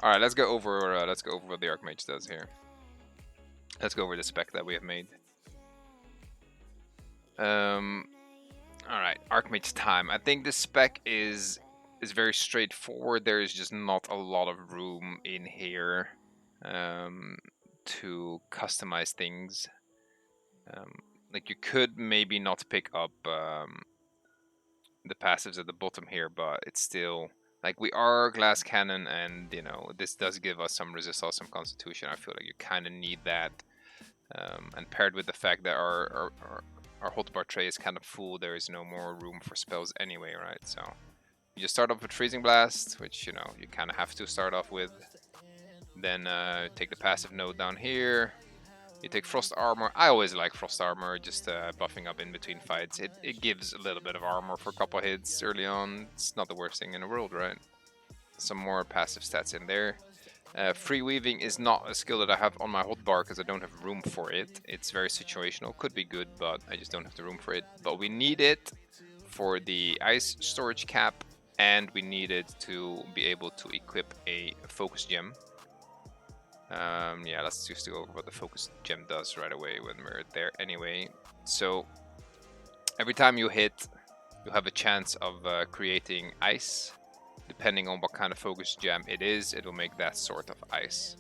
All right, let's go over what the Archmage does here. Let's go over the spec that we have made. All right, Archmage time. I think the spec is very straightforward. There is just not a lot of room in here to customize things. Like you could maybe not pick up the passives at the bottom here, but it's still like we are glass cannon, and you know this does give us some resist, some constitution. I feel like you kind of need that, and paired with the fact that our hotbar tray is kind of full, there is no more room for spells anyway, right? So you just start off with freezing blast, which you know you kind of have to start off with. Then take the passive node down here. You take Frost Armor. I always like Frost Armor, just buffing up in between fights. It gives a little bit of armor for a couple hits early on. It's not the worst thing in the world, right? Some more passive stats in there. Free Weaving is not a skill that I have on my hotbar because I don't have room for it. It's very situational. Could be good, but I just don't have the room for it. But we need it for the ice storage cap, and we need it to be able to equip a focus gem. Yeah, let's just go over what the focus gem does right away when we're there anyway. So every time you hit, you have a chance of creating ice. Depending on what kind of focus gem it is, it will make that sort of ice.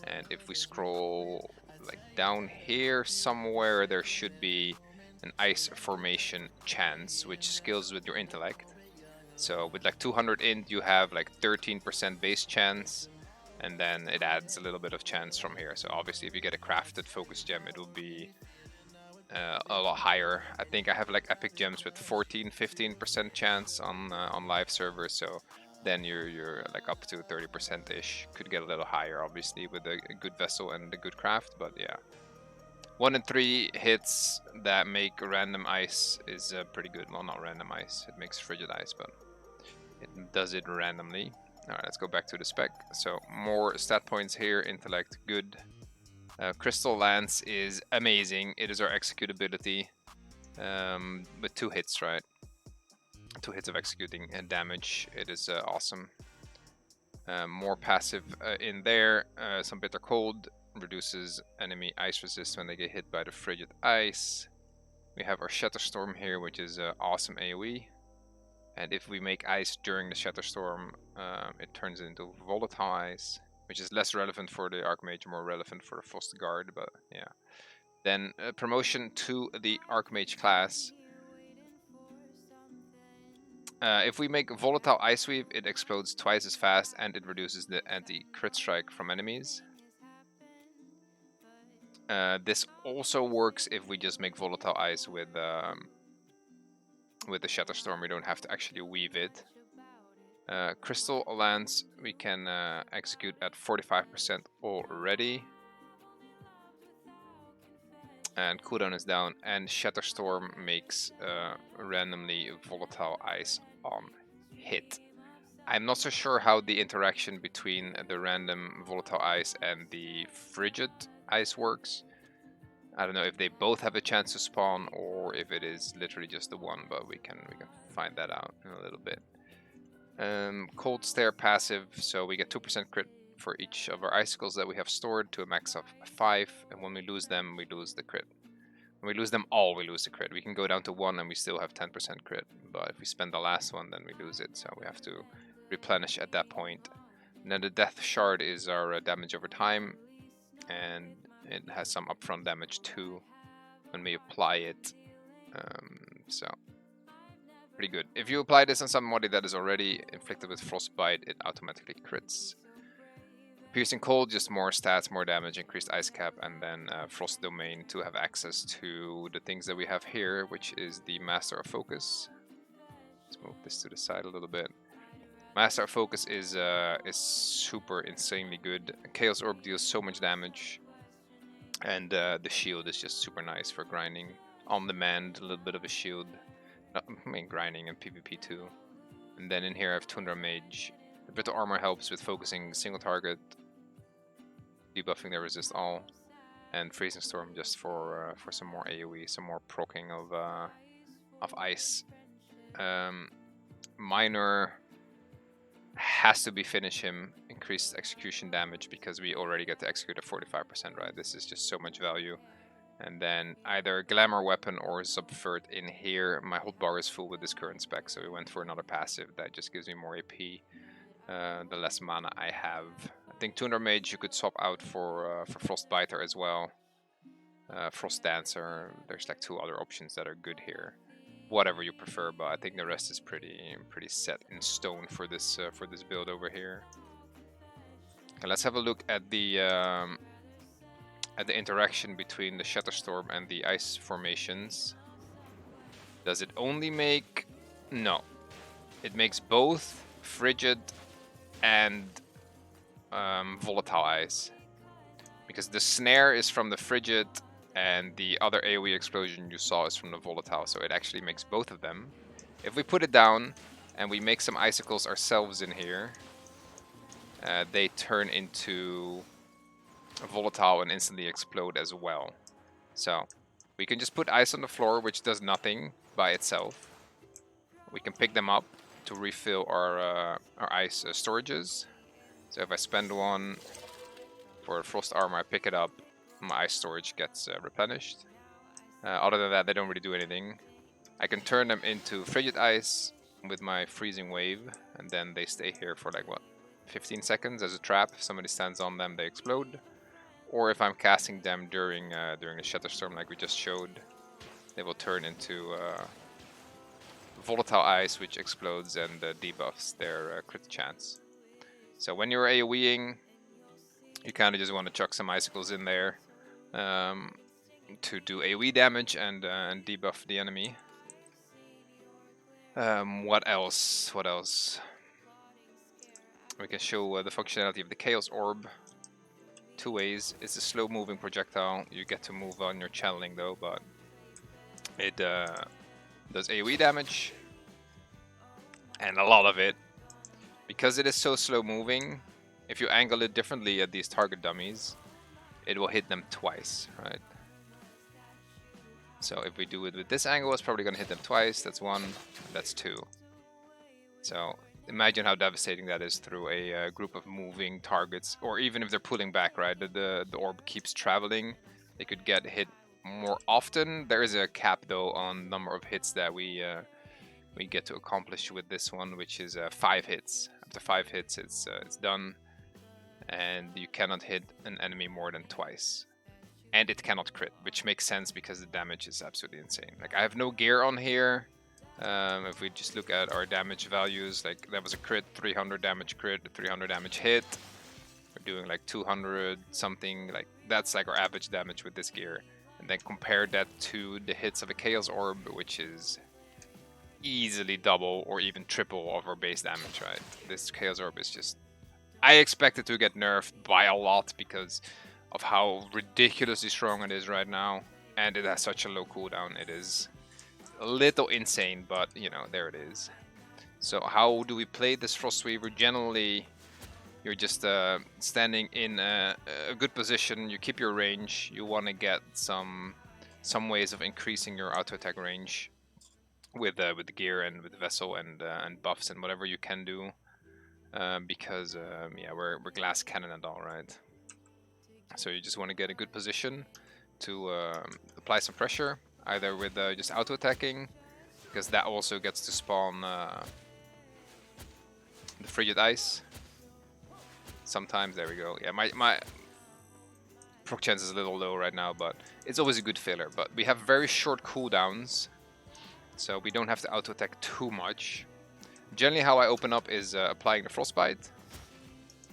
And if we scroll like down here somewhere, there should be an ice formation chance, which scales with your intellect. So with like 200 int, you have like 13% base chance. And then it adds a little bit of chance from here. So obviously if you get a crafted focus gem, it will be a lot higher. I think I have like epic gems with 14-15% chance on live servers. So then you're like up to 30%-ish. Could get a little higher obviously with a good vessel and a good craft, but yeah. 1 in 3 hits that make random ice is pretty good. Well, not random ice. It makes frigid ice, but it does it randomly. Alright, let's go back to the spec. So more stat points here. Intellect, good. Crystal Lance is amazing. It is our executability with 2 hits, right? 2 hits of executing and damage. It is awesome. More passive in there. Some bitter cold reduces enemy ice resist when they get hit by the frigid ice. We have our Shatter Storm here, which is awesome AoE. And if we make ice during the Shatter Storm, it turns into volatile ice, which is less relevant for the Archmage, more relevant for the Frost Guard, but yeah. Then promotion to the Archmage class. If we make Volatile Ice Weave, it explodes twice as fast and it reduces the anti-crit strike from enemies. This also works if we just make Volatile Ice with the Shatter Storm. We don't have to actually weave it. Crystal Lance we can execute at 45% already. And cooldown is down, and Shatter Storm makes randomly volatile ice on hit. I'm not so sure how the interaction between the random volatile ice and the frigid ice works. I don't know if they both have a chance to spawn or if it is literally just the one, but we can find that out in a little bit. Cold Stare passive, so we get 2% crit for each of our icicles that we have stored to a max of 5, and when we lose them, we lose the crit. When we lose them all, we lose the crit. We can go down to 1 and we still have 10% crit, but if we spend the last one, then we lose it, so we have to replenish at that point. And then the Death Shard is our damage over time, and it has some upfront damage too when we apply it, so pretty good. If you apply this on somebody that is already inflicted with Frostbite, it automatically crits. Piercing Cold, just more stats, more damage, increased ice cap, and then Frost Domain to have access to the things that we have here, which is the Master of Focus. Let's move this to the side a little bit. Master of Focus is super insanely good. Chaos Orb deals so much damage, and the shield is just super nice for grinding. On demand, a little bit of a shield. I mean, grinding and PvP too. And then in here I have Tundra Mage. The Brittle Armor helps with focusing single target, debuffing their resist all, and Freezing Storm just for some more AoE, some more proccing of ice. Minor has to be finish him, increased execution damage, because we already get to execute at 45%, right? This is just so much value. And then either Glamour Weapon or Subvert in here. My hotbar is full with this current spec, so we went for another passive that just gives me more AP. The less mana I have. I think 200 Mage you could swap out for Frostbiter as well. Frost Dancer. There's like 2 other options that are good here. Whatever you prefer, but I think the rest is pretty set in stone for this build over here. Okay, let's have a look at the interaction between the Shatterstorm and the ice formations. Does it only make... No. It makes both frigid and volatile ice. Because the snare is from the frigid and the other AoE explosion you saw is from the volatile, so it actually makes both of them. If we put it down and we make some icicles ourselves in here, they turn into volatile and instantly explode as well. So we can just put ice on the floor, which does nothing by itself. We can pick them up to refill our ice storages. So if I spend 1 for frost armor, I pick it up, my ice storage gets replenished. Other than that, they don't really do anything. I can turn them into frigid ice with my freezing wave, and then they stay here for like what, 15 seconds as a trap. If somebody stands on them, they explode. Or if I'm casting them during the Shatterstorm like we just showed, they will turn into volatile ice, which explodes and debuffs their crit chance. So when you're AoEing, you kind of just want to chuck some icicles in there to do AoE damage and debuff the enemy. What else? What else? We can show the functionality of the Chaos Orb. 2 ways. It's a slow-moving projectile. You get to move on your channeling though, but it does AoE damage, and a lot of it. Because it is so slow-moving, if you angle it differently at these target dummies, it will hit them twice, right? So if we do it with this angle, it's probably going to hit them twice. That's 1, that's 2. So imagine how devastating that is through a group of moving targets, or even if they're pulling back, right? The orb keeps traveling. They could get hit more often. There is a cap though on number of hits that we get to accomplish with this one, which is 5 hits. After 5 hits, it's done, and you cannot hit an enemy more than twice. And it cannot crit, which makes sense because the damage is absolutely insane. Like, I have no gear on here. If we just look at our damage values, like that was a crit, 300 damage crit, 300 damage hit. We're doing like 200 something, like that's like our average damage with this gear. And then compare that to the hits of a Chaos Orb, which is easily double or even triple of our base damage, right? This Chaos Orb is just... I expect it to get nerfed by a lot because of how ridiculously strong it is right now. And it has such a low cooldown. It is a little insane, but you know, there it is. So how do we play this Frostweaver? Generally, you're just standing in a good position. You keep your range. You want to get some ways of increasing your auto attack range with the gear and with the vessel and buffs and whatever you can do, because yeah, we're glass cannon and all, right? So you just want to get a good position to apply some pressure, either with just auto attacking, because that also gets to spawn the frigid ice. Sometimes, there we go. Yeah, my proc chance is a little low right now, but it's always a good filler. But we have very short cooldowns, so we don't have to auto attack too much. Generally, how I open up is applying the frostbite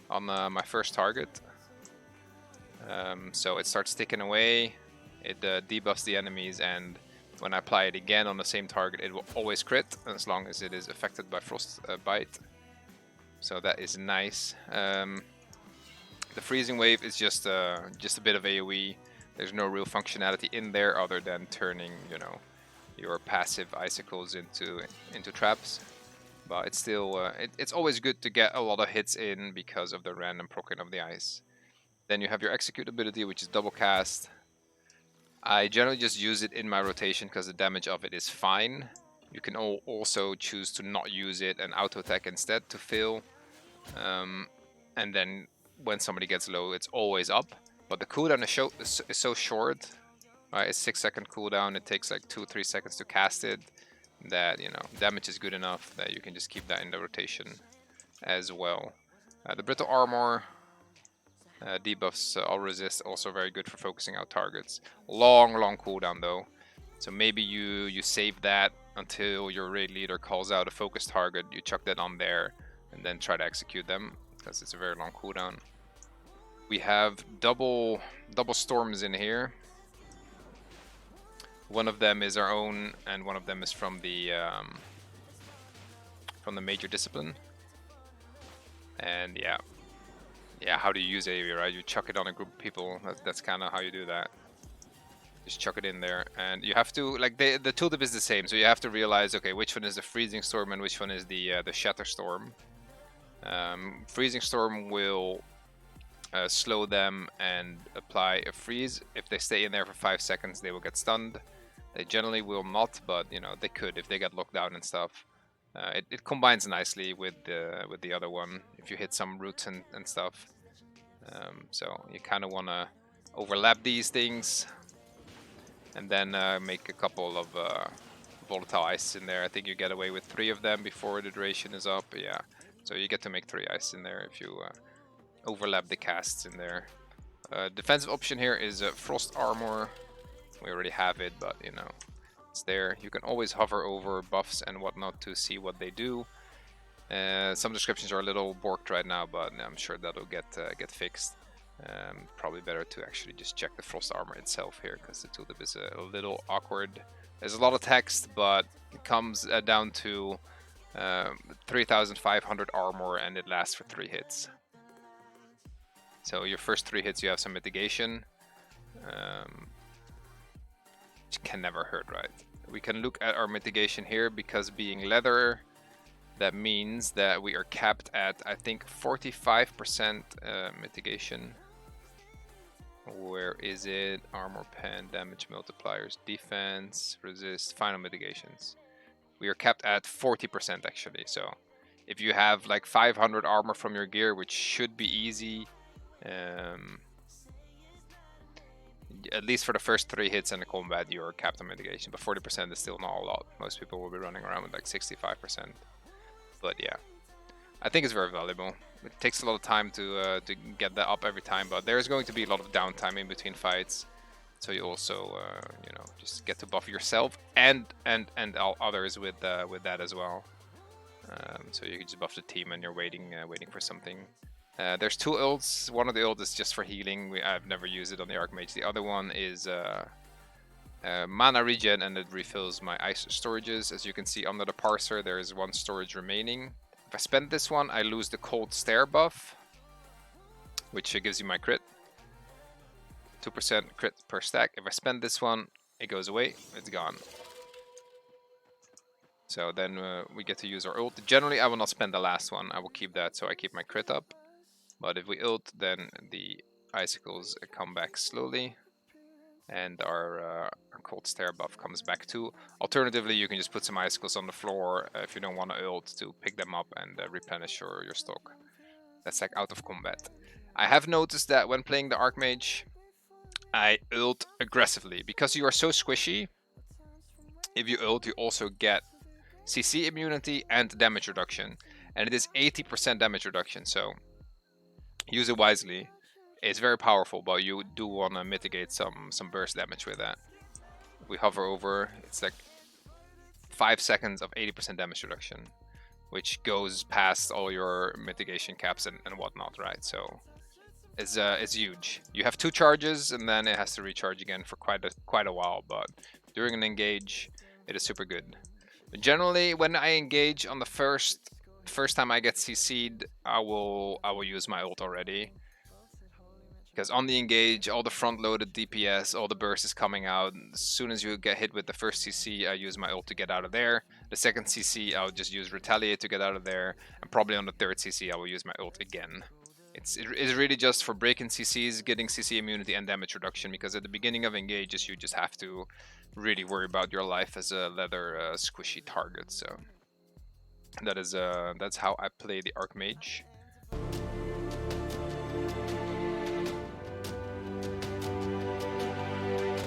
on my first target. So it starts ticking away. It debuffs the enemies, and when I apply it again on the same target, it will always crit as long as it is affected by frostbite. So that is nice. The freezing wave is just a bit of AoE. There's no real functionality in there other than turning, you know, your passive icicles into traps. But it's still it's always good to get a lot of hits in because of the random proccing of the ice. Then you have your execute ability, which is double cast. I generally just use it in my rotation because the damage of it is fine. You can also choose to not use it and auto attack instead to fill. And then when somebody gets low, it's always up. But the cooldown is so short, right? It's 6-second cooldown. It takes like 2-3 seconds to cast it. That, you know, damage is good enough that you can just keep that in the rotation as well. The brittle armor debuffs all resist, also very good for focusing out targets. Long cooldown though, so maybe you save that until your raid leader calls out a focus target. You chuck that on there and then try to execute them, because it's a very long cooldown. We have double storms in here. One of them is our own, and one of them is from the major discipline. And yeah, how do you use AoE, right? You chuck it on a group of people. That's kind of how you do that. Just chuck it in there, and you have to, like, the tooltip is the same, so you have to realize, okay, which one is the freezing storm and which one is the shatter storm. Freezing storm will slow them and apply a freeze. If they stay in there for 5 seconds, they will get stunned. They generally will not, but you know, they could if they get locked down and stuff. It combines nicely with the other one if you hit some roots and stuff. So you kind of want to overlap these things, and then make a couple of volatile ice in there. I think you get away with 3 of them before the duration is up. Yeah, so you get to make 3 ice in there if you overlap the casts in there. Defensive option here is frost armor. We already have it, but you know, it's there. You can always hover over buffs and whatnot to see what they do. Some descriptions are a little borked right now, but I'm sure that'll get fixed. Probably better to actually just check the frost armor itself here, because the tooltip is a little awkward. There's a lot of text, but it comes down to 3,500 armor, and it lasts for 3 hits. So your first 3 hits you have some mitigation, which can never hurt, right? We can look at our mitigation here, because being leather, that means that we are capped at, I think, 45% mitigation. Where is it? Armor pen, damage multipliers, defense, resist, final mitigations. We are capped at 40% actually. So if you have like 500 armor from your gear, which should be easy, at least for the first 3 hits in the combat, you're capped on mitigation. But 40% is still not a lot. Most people will be running around with like 65%. But yeah, I think it's very valuable. It takes a lot of time to get that up every time, but there's going to be a lot of downtime in between fights, so you also you know, just get to buff yourself and all others with that as well. So you can just buff the team, and you're waiting for something. There's 2 ults. One of the ults is just for healing. I've never used it on the Archmage. The other one is mana regen, and it refills my ice storages. As you can see under the parser, there is 1 storage remaining. If I spend this one, I lose the cold stare buff, which gives you my crit. 2% crit per stack. If I spend this one, it goes away. It's gone. So then we get to use our ult. Generally, I will not spend the last one. I will keep that so I keep my crit up. But if we ult, then the icicles come back slowly, and our cold stare buff comes back too. Alternatively, you can just put some icicles on the floor if you don't want to ult, to pick them up and replenish your stock. That's like out of combat. I have noticed that when playing the Archmage, I ult aggressively, because you are so squishy. If you ult, you also get CC immunity and damage reduction, and it is 80% damage reduction, so use it wisely. It's very powerful, but you do want to mitigate some burst damage with that. If we hover over, it's like 5 seconds of 80% damage reduction, which goes past all your mitigation caps and whatnot, right? So it's huge. You have 2 charges, and then it has to recharge again for quite a while, but during an engage, it is super good. But generally, when I engage on the first time I get CC'd, I will use my ult already. Because on the engage, all the front-loaded DPS, all the burst is coming out. As soon as you get hit with the first CC, I use my ult to get out of there. The second CC, I'll just use Retaliate to get out of there. And probably on the third CC, I will use my ult again. It's really just for breaking CCs, getting CC immunity and damage reduction. Because at the beginning of engages, you just have to really worry about your life as a leather squishy target. So that is that's how I play the Archmage.